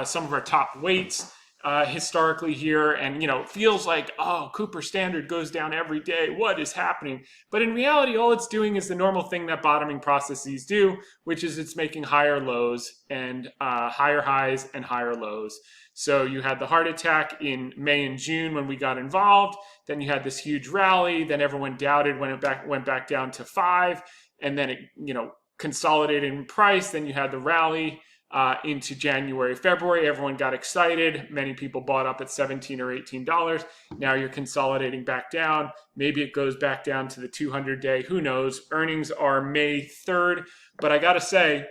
some of our top weights historically here, and it feels like, oh, Cooper Standard goes down every day, what is happening? But in reality, all it's doing is the normal thing that bottoming processes do, which is it's making higher lows and higher highs and higher lows. So you had the heart attack in May and June when we got involved. Then you had this huge rally. Then everyone doubted when it went back down to 5, and then it consolidated in price. Then you had the rally into January, February. Everyone got excited. Many people bought up at $17 or $18. Now you're consolidating back down. Maybe it goes back down to the 200-day. Who knows? Earnings are May 3rd. But I got to say,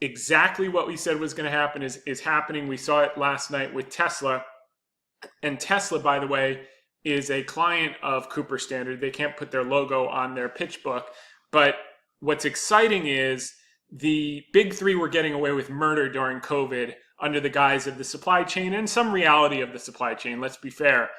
exactly what we said was going to happen is happening. We saw it last night with Tesla. And Tesla, by the way, is a client of Cooper Standard. They can't put their logo on their pitch book. But what's exciting is the big three were getting away with murder during COVID under the guise of the supply chain and some reality of the supply chain. Let's be fair.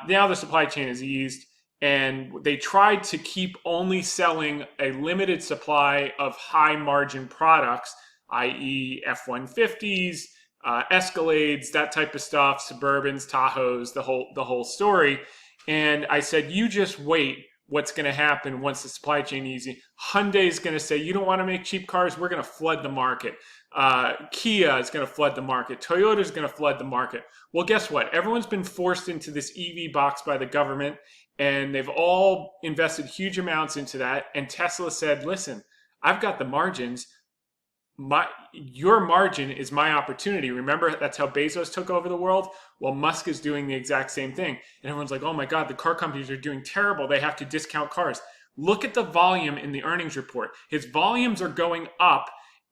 Now the supply chain is eased, and they tried to keep only selling a limited supply of high margin products, i.e. F-150s, Escalades, that type of stuff, Suburbans, Tahoes, the whole story. And I said, you just wait. What's going to happen once the supply chain easy? Hyundai is going to say, you don't want to make cheap cars? We're going to flood the market. Kia is going to flood the market. Toyota is going to flood the market. Well, guess what? Everyone's been forced into this EV box by the government, and they've all invested huge amounts into that. And Tesla said, listen, I've got the margins. Your margin is my opportunity. Remember, that's how Bezos took over the world? Well, Musk is doing the exact same thing. And everyone's like, oh my God, the car companies are doing terrible. They have to discount cars. Look at the volume in the earnings report. His volumes are going up,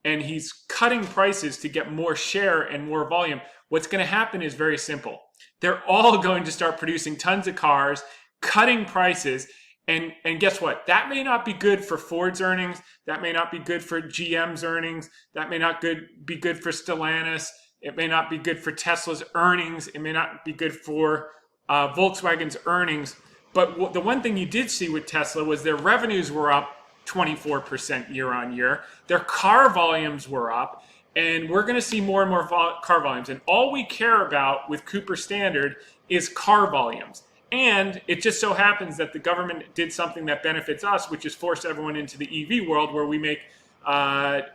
and he's cutting prices to get more share and more volume. What's going to happen is very simple. They're all going to start producing tons of cars, cutting prices. And guess what? That may not be good for Ford's earnings. That may not be good for GM's earnings. That may not be good for Stellantis. It may not be good for Tesla's earnings. It may not be good for Volkswagen's earnings. But the one thing you did see with Tesla was their revenues were up 24% year on year. Their car volumes were up. And we're going to see more and more car volumes. And all we care about with Cooper Standard is car volumes. And it just so happens that the government did something that benefits us, which is force everyone into the EV world, where we make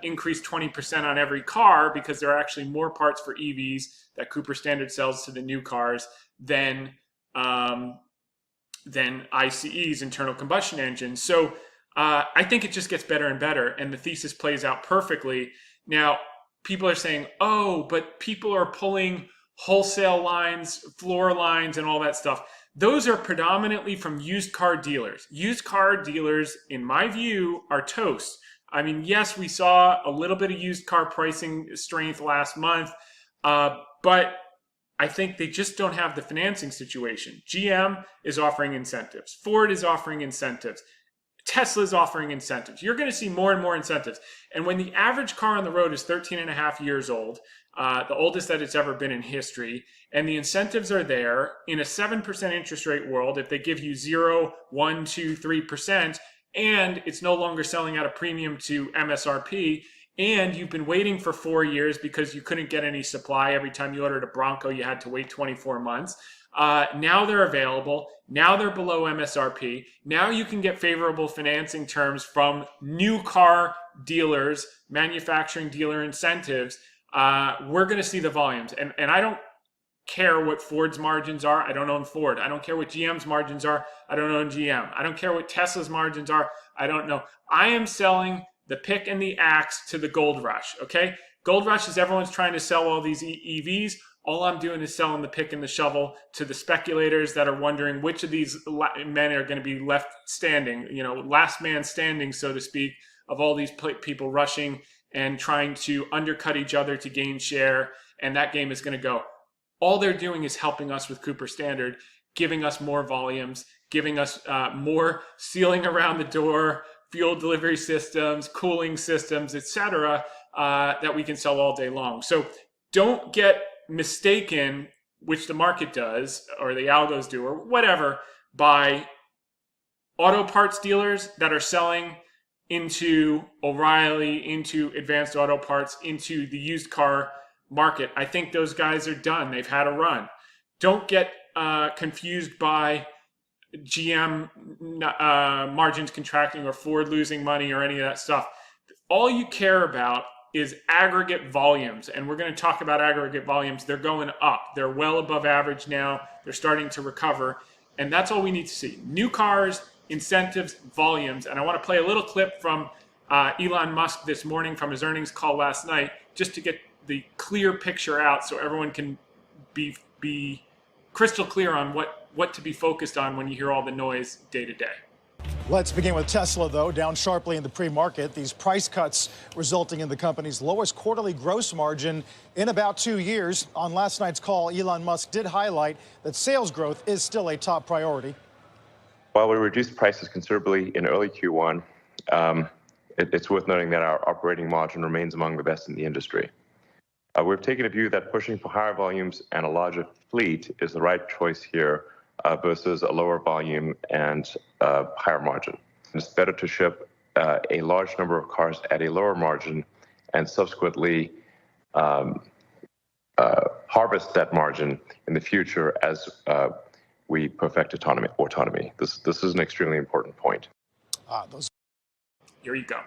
increase 20% on every car, because there are actually more parts for EVs that Cooper Standard sells to the new cars than ICEs, internal combustion engines. So I think it just gets better and better, and the thesis plays out perfectly. Now, people are saying, oh, but people are pulling wholesale lines, floor lines, and all that stuff. Those are predominantly from used car dealers. Used car dealers, in my view, are toast. I mean, yes, we saw a little bit of used car pricing strength last month, but I think they just don't have the financing situation. GM is offering incentives. Ford is offering incentives. Tesla is offering incentives. You're going to see more and more incentives. And when the average car on the road is 13 and a half years old, the oldest that it's ever been in history, and the incentives are there in a 7% interest rate world, if they give you 0, 1, 2, 3%, and it's no longer selling at a premium to MSRP, and you've been waiting for 4 years because you couldn't get any supply. Every time you ordered a Bronco, you had to wait 24 months. Now they're available. Now they're below MSRP. Now you can get favorable financing terms from new car dealers, manufacturing dealer incentives. We're going to see the volumes. And I don't care what Ford's margins are. I don't own Ford. I don't care what GM's margins are. I don't own GM. I don't care what Tesla's margins are. I don't know. I am selling the pick and the axe to the gold rush, okay? Gold rush is everyone's trying to sell all these EVs. All I'm doing is selling the pick and the shovel to the speculators that are wondering which of these men are going to be left standing, last man standing, so to speak, of all these people rushing and trying to undercut each other to gain share. And that game is going to go. All they're doing is helping us with Cooper Standard, giving us more volumes, giving us more sealing around the door, fuel delivery systems, cooling systems, etc., that we can sell all day long. So don't get mistaken, which the market does, or the algos do, or whatever, by auto parts dealers that are selling into O'Reilly, into Advanced Auto Parts, into the used car market. I think those guys are done. They've had a run. Don't get confused by GM margins contracting or Ford losing money or any of that stuff. All you care about is aggregate volumes. And we're going to talk about aggregate volumes. They're going up. They're well above average now. They're starting to recover. And that's all we need to see. New cars, incentives, volumes. And I want to play a little clip from Elon Musk this morning from his earnings call last night, just to get the clear picture out so everyone can be crystal clear on what to be focused on when you hear all the noise day to day. Let's begin with Tesla, though, down sharply in the pre-market. These price cuts resulting in the company's lowest quarterly gross margin in about 2 years. On last night's call, Elon Musk did highlight that sales growth is still a top priority. While we reduced prices considerably in early Q1, it's worth noting that our operating margin remains among the best in the industry. We've taken a view that pushing for higher volumes and a larger fleet is the right choice here versus a lower volume and higher margin. It's better to ship a large number of cars at a lower margin and subsequently harvest that margin in the future as we perfect autonomy. This is an extremely important point. Here you go.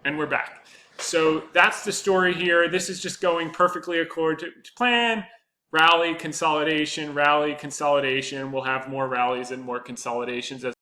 And we're back. So that's the story here. This is just going perfectly according to plan. Rally, consolidation, rally, consolidation. We'll have more rallies and more consolidations as